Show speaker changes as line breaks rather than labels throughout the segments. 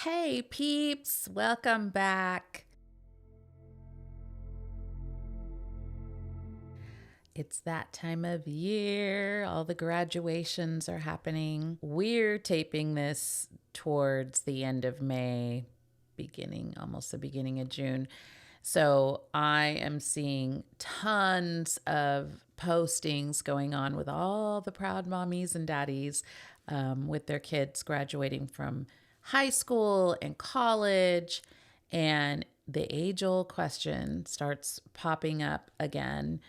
Hey peeps, welcome back. It's that time of year. All the graduations are happening. We're taping this towards the end of May, almost the beginning of June. So I am seeing tons of postings going on with all the proud mommies and daddies with their kids graduating from high school and college. And the age-old question starts popping up again,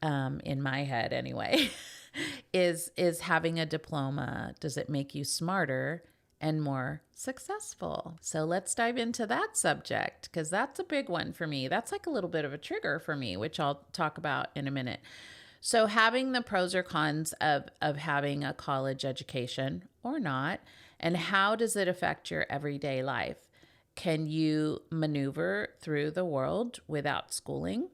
in my head anyway. Is having a diploma, does it make you smarter and more successful? So let's dive into that subject, because that's a big one for me. That's like a little bit of a trigger for me, which I'll talk about in a minute. So having the pros or cons of having a college education or not, and how does it affect your everyday life? Can you maneuver through the world without schooling?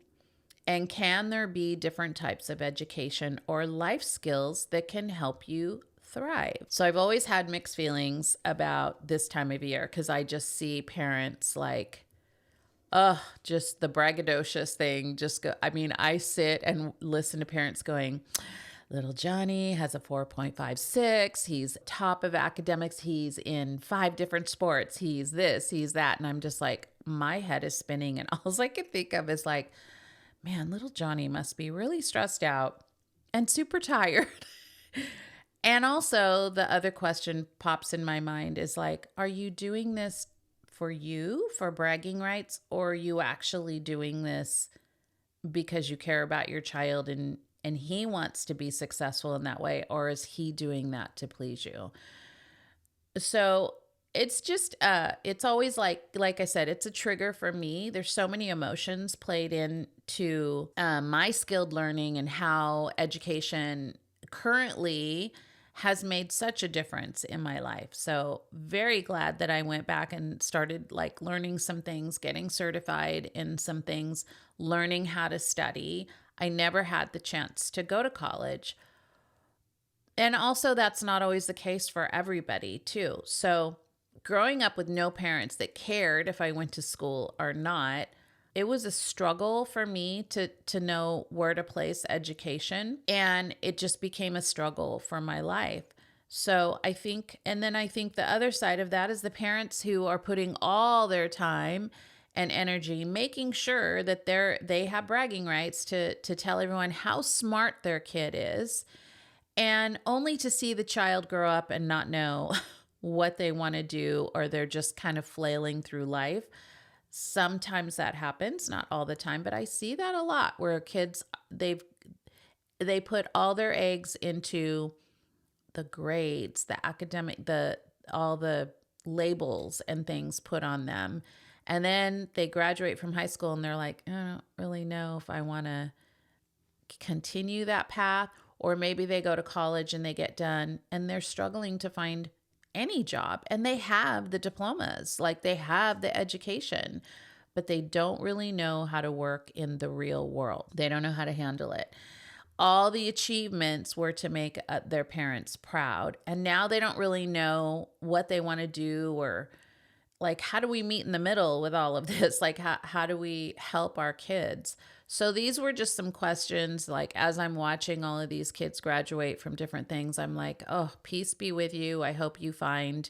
And can there be different types of education or life skills that can help you thrive? So I've always had mixed feelings about this time of year, because I just see parents like, just the braggadocious thing. I sit and listen to parents going, little Johnny has a 4.56. He's top of academics. He's in 5 different sports. He's this, he's that. And I'm just like, my head is spinning. And all I can think of is like, man, little Johnny must be really stressed out and super tired. And also, the other question pops in my mind is like, are you doing this for you, for bragging rights, or are you actually doing this because you care about your child and he wants to be successful in that way, or is he doing that to please you? So it's just it's always like I said, it's a trigger for me. There's so many emotions played into my skilled learning and how education currently has made such a difference in my life. So very glad that I went back and started like learning some things, getting certified in some things, learning how to study. I never had the chance to go to college. And also, that's not always the case for everybody, too. So, growing up with no parents that cared if I went to school or not, it was a struggle for me to know where to place education. And it just became a struggle for my life. So, I think the other side of that is the parents who are putting all their time and energy making sure that they have bragging rights to tell everyone how smart their kid is, and only to see the child grow up and not know what they want to do, or they're just kind of flailing through life. Sometimes that happens, not all the time, but I see that a lot where kids, they put all their eggs into the grades, the academic, all the labels and things put on them. And then they graduate from high school and they're like, I don't really know if I want to continue that path. Or maybe they go to college and they get done and they're struggling to find any job, and they have the diplomas, like they have the education, but they don't really know how to work in the real world. They don't know how to handle it. All the achievements were to make their parents proud. And now they don't really know what they want to do, or like, how do we meet in the middle with all of this? Like, how do we help our kids? So these were just some questions. Like, as I'm watching all of these kids graduate from different things, I'm like, oh, peace be with you. I hope you find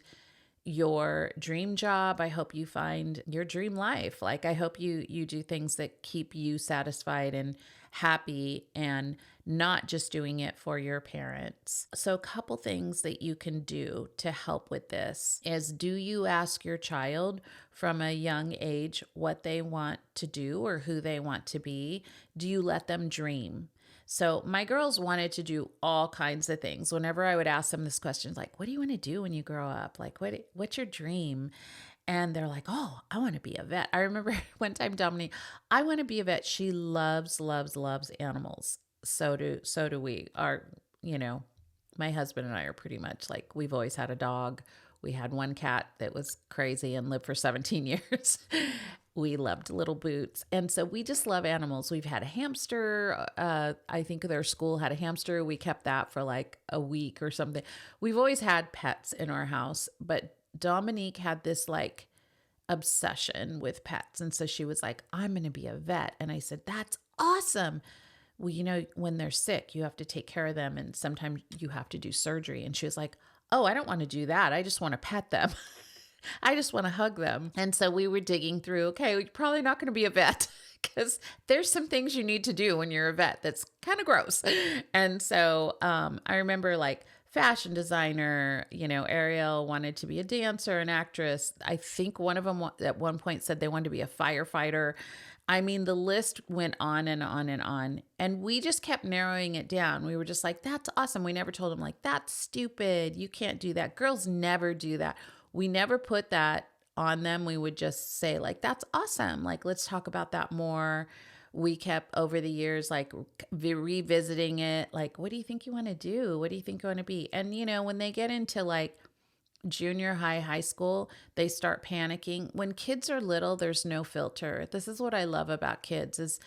your dream job. I hope you find your dream life. Like, I hope you do things that keep you satisfied and happy, and not just doing it for your parents. So a couple things that you can do to help with this is, do you ask your child from a young age what they want to do or who they want to be? Do you let them dream? So my girls wanted to do all kinds of things. Whenever I would ask them this question, like, what do you want to do when you grow up? Like, what's your dream? And they're like, oh, I want to be a vet. I remember one time Dominique, I want to be a vet. She loves, loves, loves animals. So do we. My husband and I are pretty much like, we've always had a dog. We had one cat that was crazy and lived for 17 years. We loved little Boots. And so we just love animals. We've had a hamster. I think their school had a hamster. We kept that for like a week or something. We've always had pets in our house, but Dominique had this like obsession with pets. And so she was like, I'm going to be a vet. And I said, that's awesome. Well, you know, when they're sick, you have to take care of them. And sometimes you have to do surgery. And she was like, oh, I don't want to do that. I just want to pet them. I just want to hug them. And so we were digging through, okay, you're probably not going to be a vet because there's some things you need to do when you're a vet that's kind of gross. And so I remember like fashion designer, you know, Ariel wanted to be a dancer, an actress. I think one of them at one point said they wanted to be a firefighter. I mean, the list went on and on and on. And we just kept narrowing it down. We were just like, that's awesome. We never told them, like, that's stupid. You can't do that. Girls never do that. We never put that on them. We would just say, like, that's awesome. Like, let's talk about that more. We kept over the years, like, revisiting it. Like, what do you think you want to do? What do you think you want to be? And, you know, when they get into like junior high, high school, they start panicking. When kids are little, there's no filter. This is what I love about kids is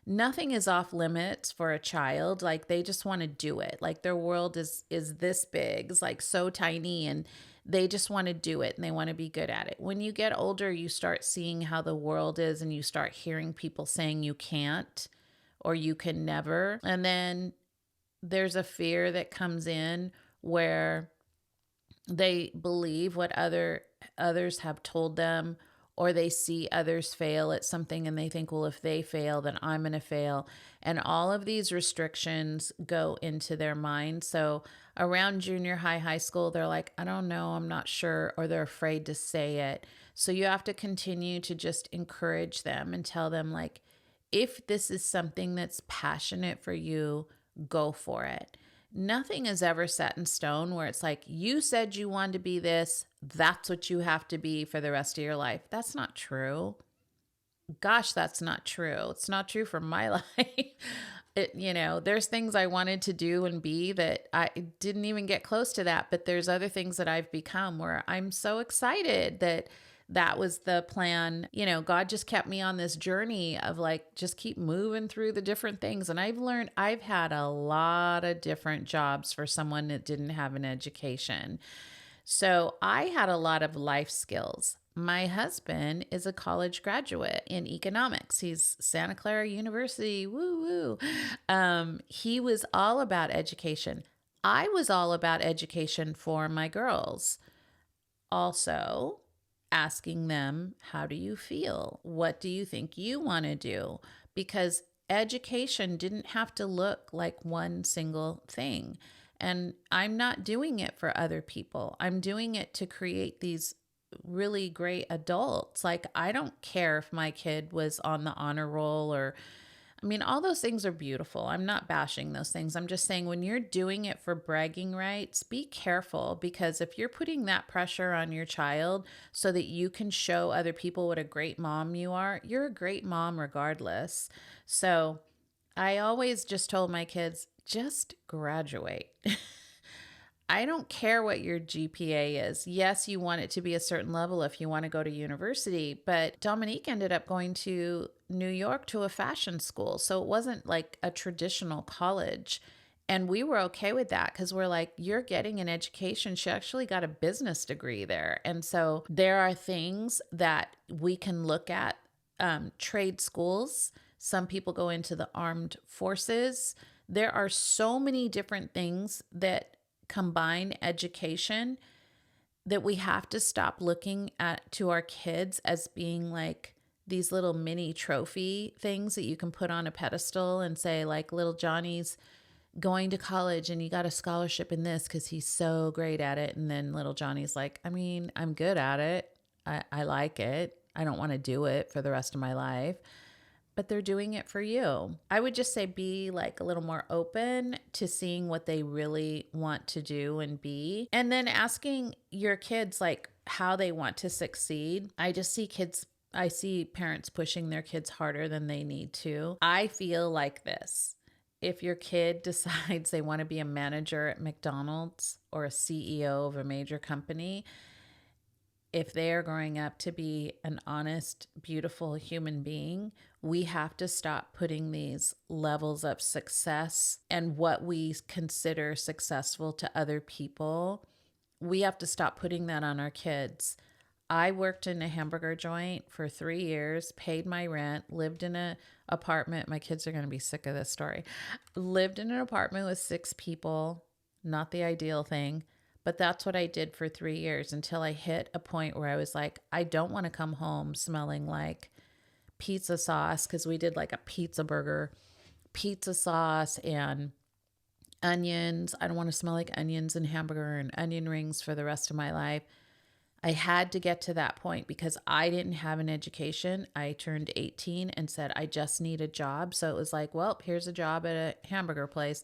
nothing is off limits for a child. Like they just want to do it. Like their world is this big. It's like so tiny and they just want to do it and they want to be good at it. When you get older, you start seeing how the world is and you start hearing people saying you can't or you can never. And then there's a fear that comes in where they believe what others have told them, or they see others fail at something and they think, well, if they fail, then I'm going to fail. And all of these restrictions go into their mind. So around junior high, high school, they're like, I don't know, I'm not sure, or they're afraid to say it. So you have to continue to just encourage them and tell them, like, if this is something that's passionate for you, go for it. Nothing is ever set in stone where it's like, you said you wanted to be this, that's what you have to be for the rest of your life. That's not true. Gosh, that's not true. It's not true for my life. You know, there's things I wanted to do and be that I didn't even get close to that. But there's other things that I've become where I'm so excited that was the plan. You know, God just kept me on this journey of like, just keep moving through the different things. And I've had a lot of different jobs for someone that didn't have an education. So I had a lot of life skills. My husband is a college graduate in economics. He's Santa Clara University. Woo woo. He was all about education. I was all about education for my girls. Also, asking them, how do you feel? What do you think you want to do? Because education didn't have to look like one single thing. And I'm not doing it for other people. I'm doing it to create these really great adults. Like, I don't care if my kid was on the honor roll or, I mean, all those things are beautiful. I'm not bashing those things. I'm just saying when you're doing it for bragging rights, be careful, because if you're putting that pressure on your child so that you can show other people what a great mom you are, you're a great mom regardless. So I always just told my kids, just graduate. I don't care what your GPA is. Yes, you want it to be a certain level if you want to go to university, but Dominique ended up going to New York to a fashion school. So it wasn't like a traditional college. And we were okay with that because we're like, you're getting an education. She actually got a business degree there. And so there are things that we can look at, trade schools. Some people go into the armed forces. There are so many different things that combine education that we have to stop looking at to our kids as being like these little mini trophy things that you can put on a pedestal and say, like, little Johnny's going to college and he got a scholarship in this because he's so great at it. And then little Johnny's like, I mean, I'm good at it. I like it. I don't want to do it for the rest of my life. But they're doing it for you. I would just say be like a little more open to seeing what they really want to do and be. And then asking your kids like how they want to succeed. I see parents pushing their kids harder than they need to. I feel like this. If your kid decides they want to be a manager at McDonald's or a CEO of a major company, if they are growing up to be an honest, beautiful human being, we have to stop putting these levels of success and what we consider successful to other people we have to stop putting that on our kids. I worked in a hamburger joint for 3 years, paid my rent, lived in an apartment. My kids are going to be sick of this story. Lived in an apartment with 6 people, not the ideal thing, but that's what I did for 3 years until I hit a point where I was like, I don't want to come home smelling like pizza sauce, because we did like a pizza burger, pizza sauce and onions. I don't want to smell like onions and hamburger and onion rings for the rest of my life. I had to get to that point because I didn't have an education. I turned 18 and said, I just need a job. So it was like, well, here's a job at a hamburger place.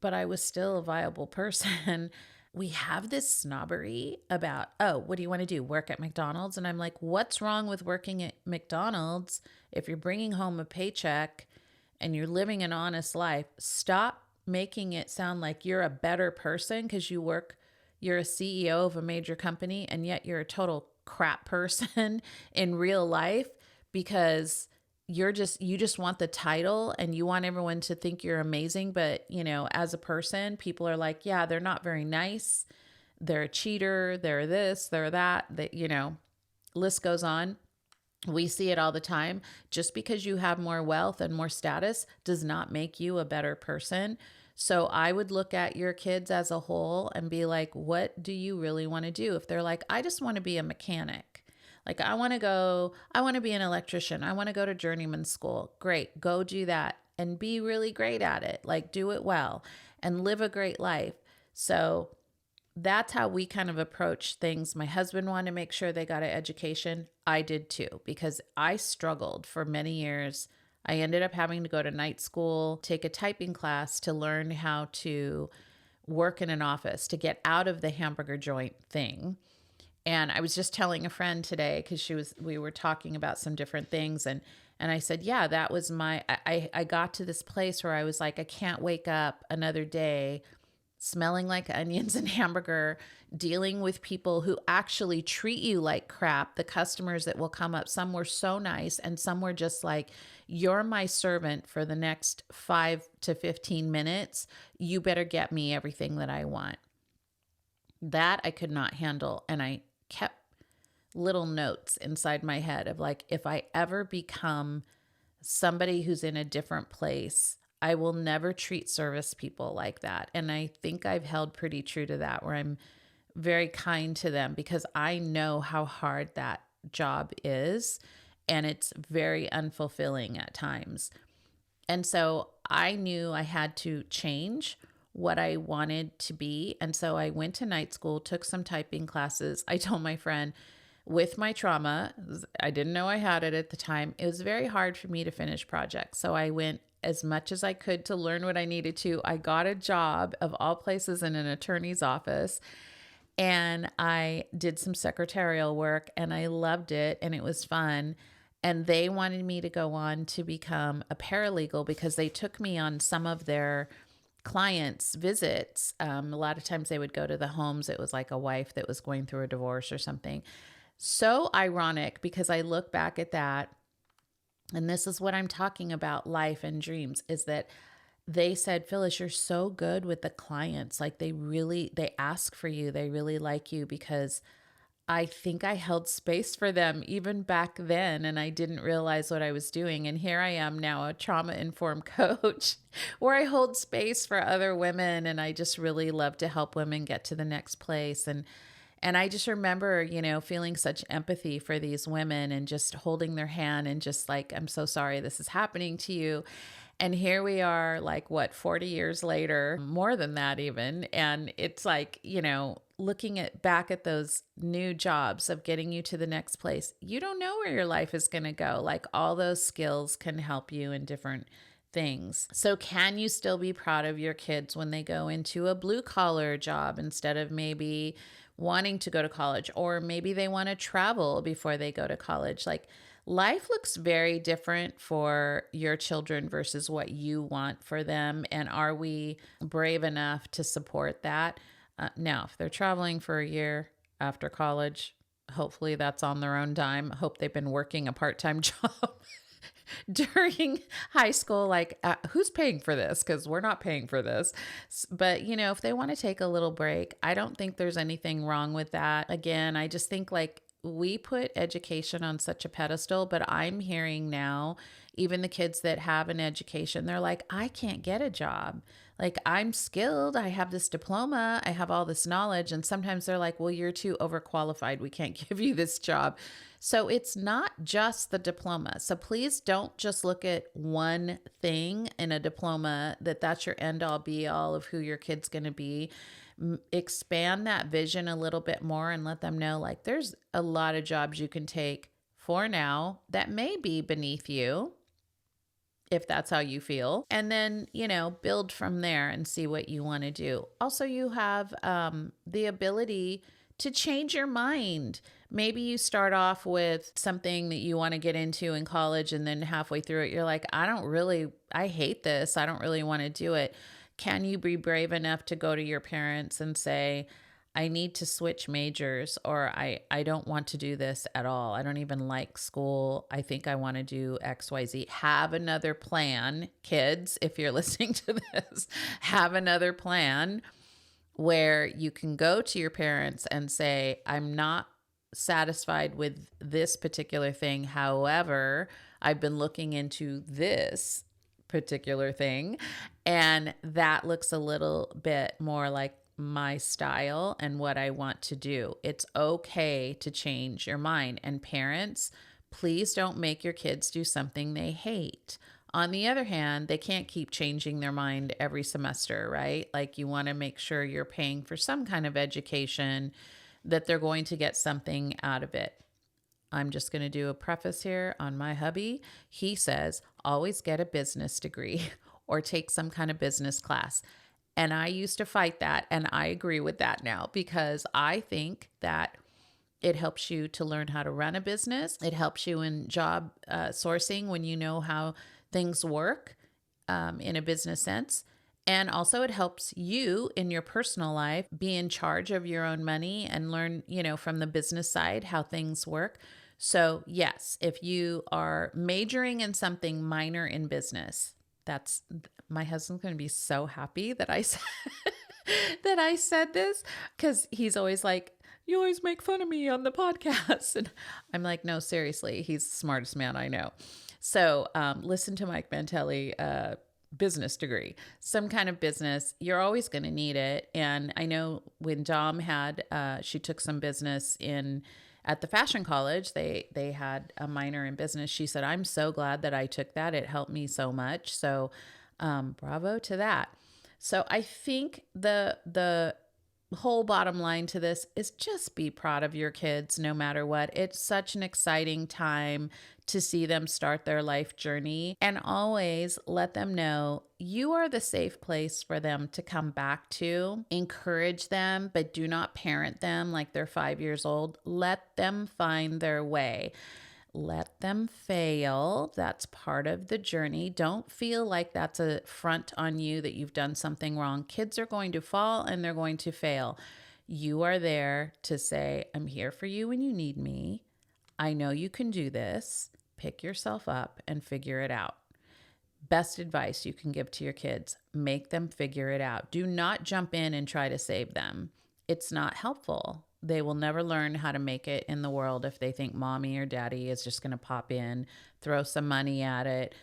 But I was still a viable person. We have this snobbery about, oh, what do you want to do? Work at McDonald's? And I'm like, what's wrong with working at McDonald's if you're bringing home a paycheck and you're living an honest life? Stop making it sound like you're a better person because you're a CEO of a major company and yet you're a total crap person in real life because you just want the title and you want everyone to think you're amazing. But, as a person, people are like, yeah, they're not very nice. They're a cheater. They're this, they're that, list goes on. We see it all the time. Just because you have more wealth and more status does not make you a better person. So I would look at your kids as a whole and be like, what do you really want to do? If they're like, I just want to be a mechanic. Like, I want to be an electrician. I want to go to journeyman school. Great. Go do that and be really great at it. Like, do it well and live a great life. So that's how we kind of approach things. My husband wanted to make sure they got an education. I did too, because I struggled for many years. I ended up having to go to night school, take a typing class to learn how to work in an office, to get out of the hamburger joint thing. And I was just telling a friend today, because we were talking about some different things. And I said, yeah, that was I got to this place where I was like, I can't wake up another day smelling like onions and hamburger, dealing with people who actually treat you like crap. The customers that will come up, some were so nice and some were just like, you're my servant for the next 5 to 15 minutes. You better get me everything that I want. That I could not handle. And I kept little notes inside my head of like, if I ever become somebody who's in a different place, I will never treat service people like that. And I think I've held pretty true to that, where I'm very kind to them because I know how hard that job is and it's very unfulfilling at times. And so I knew I had to change what I wanted to be. And so I went to night school, took some typing classes. I told my friend, with my trauma, I didn't know I had it at the time. It was very hard for me to finish projects. So I went as much as I could to learn what I needed to. I got a job, of all places, in an attorney's office. And I did some secretarial work and I loved it and it was fun. And they wanted me to go on to become a paralegal because they took me on some of their clients' visits. A lot of times they would go to the homes. It was like a wife that was going through a divorce or something. So ironic, because I look back at that, and this is what I'm talking about, life and dreams, is that they said, Phylis, you're so good with the clients. Like they ask for you. They really like you, because I think I held space for them even back then, and I didn't realize what I was doing. And here I am now, a trauma-informed coach where I hold space for other women, and I just really love to help women get to the next place. And I just remember, feeling such empathy for these women and just holding their hand and just like, I'm so sorry this is happening to you. And here we are, like, 40 years later, more than that even. And it's like, looking back at those new jobs of getting you to the next place, you don't know where your life is going to go. Like, all those skills can help you in different things. So can you still be proud of your kids when they go into a blue collar job instead of maybe wanting to go to college, or maybe they want to travel before they go to college? Like, life looks very different for your children versus what you want for them. And are we brave enough to support that? Now, if they're traveling for a year after college, hopefully that's on their own dime. I hope they've been working a part-time job during high school, like, who's paying for this? Because we're not paying for this. But, if they want to take a little break, I don't think there's anything wrong with that. Again, I just think like we put education on such a pedestal, but I'm hearing now, even the kids that have an education, they're like, I can't get a job. Like, I'm skilled. I have this diploma. I have all this knowledge. And sometimes they're like, well, you're too overqualified. We can't give you this job. So it's not just the diploma. So please don't just look at one thing in a diploma that's your end all be all of who your kid's going to be. Expand that vision a little bit more and let them know like there's a lot of jobs you can take for now that may be beneath you if that's how you feel. And then, build from there and see what you want to do. Also, you have the ability to change your mind. Maybe you start off with something that you want to get into in college, and then halfway through it, you're like, I hate this. I don't really want to do it. Can you be brave enough to go to your parents and say, I need to switch majors, or I don't want to do this at all. I don't even like school. I think I want to do XYZ. Have another plan, kids, if you're listening to this, have another plan where you can go to your parents and say, I'm not satisfied with this particular thing. However, I've been looking into this particular thing, and that looks a little bit more like my style and what I want to do. It's okay to change your mind. And parents, please don't make your kids do something they hate. On the other hand, they can't keep changing their mind every semester, right? Like, you want to make sure you're paying for some kind of education, that they're going to get something out of it. I'm just going to do a preface here on my hubby. He says, always get a business degree or take some kind of business class. And I used to fight that, and I agree with that now, because I think that it helps you to learn how to run a business. It helps you in job sourcing when you know how things work in a business sense. And also it helps you in your personal life be in charge of your own money and learn, from the business side how things work. So yes, if you are majoring in something minor in business, my husband's going to be so happy that I said, that I said this, because he's always like, you always make fun of me on the podcast. And I'm like, no, seriously, he's the smartest man I know. So listen to Mike Mantelli, business degree, some kind of business. You're always going to need it. And I know when Dom had, she took some business at the fashion college, they had a minor in business. She said, I'm so glad that I took that. It helped me so much. So bravo to that. So I think the whole bottom line to this is just be proud of your kids no matter what. It's such an exciting time to see them start their life journey, and always let them know you are the safe place for them to come back to. Encourage them, but do not parent them like they're 5 years old. Let them find their way. Let them fail. That's part of the journey. Don't feel like that's a front on you that you've done something wrong. Kids are going to fall and they're going to fail. You are there to say, I'm here for you when you need me. I know you can do this. Pick yourself up and figure it out. Best advice you can give to your kids, make them figure it out. Do not jump in and try to save them. It's not helpful. They will never learn how to make it in the world if they think mommy or daddy is just going to pop in, throw some money at it,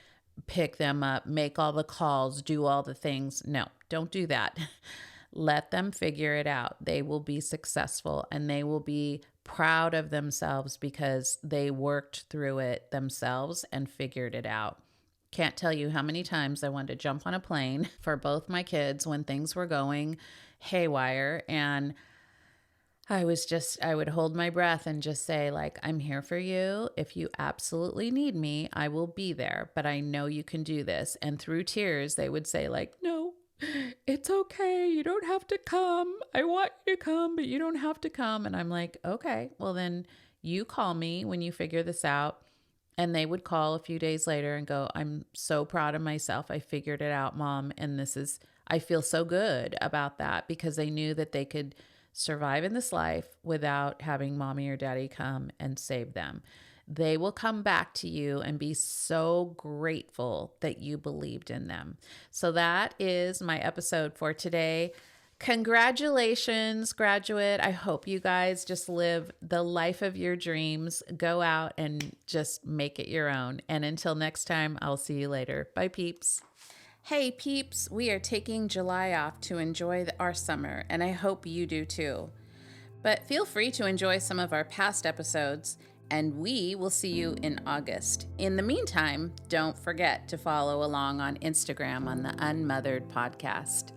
pick them up, make all the calls, do all the things. No, don't do that. Let them figure it out. They will be successful, and they will be proud of themselves because they worked through it themselves and figured it out. Can't tell you how many times I wanted to jump on a plane for both my kids when things were going haywire, and I would hold my breath and just say, like, I'm here for you. If you absolutely need me, I will be there, but I know you can do this. And through tears, they would say, like, no, it's okay. You don't have to come. I want you to come, but you don't have to come. And I'm like, okay, well then you call me when you figure this out. And they would call a few days later and go, I'm so proud of myself. I figured it out, Mom. And I feel so good about that, because they knew that they could survive in this life without having mommy or daddy come and save them. they will come back to you and be so grateful that you believed in them. So that is my episode for today. Congratulations, graduate. I hope you guys just live the life of your dreams. Go out and just make it your own. And until next time, I'll see you later. Bye, peeps. Hey, peeps, we are taking July off to enjoy our summer, and I hope you do too. But feel free to enjoy some of our past episodes, and we will see you in August. In the meantime, don't forget to follow along on Instagram on the UnMothered podcast.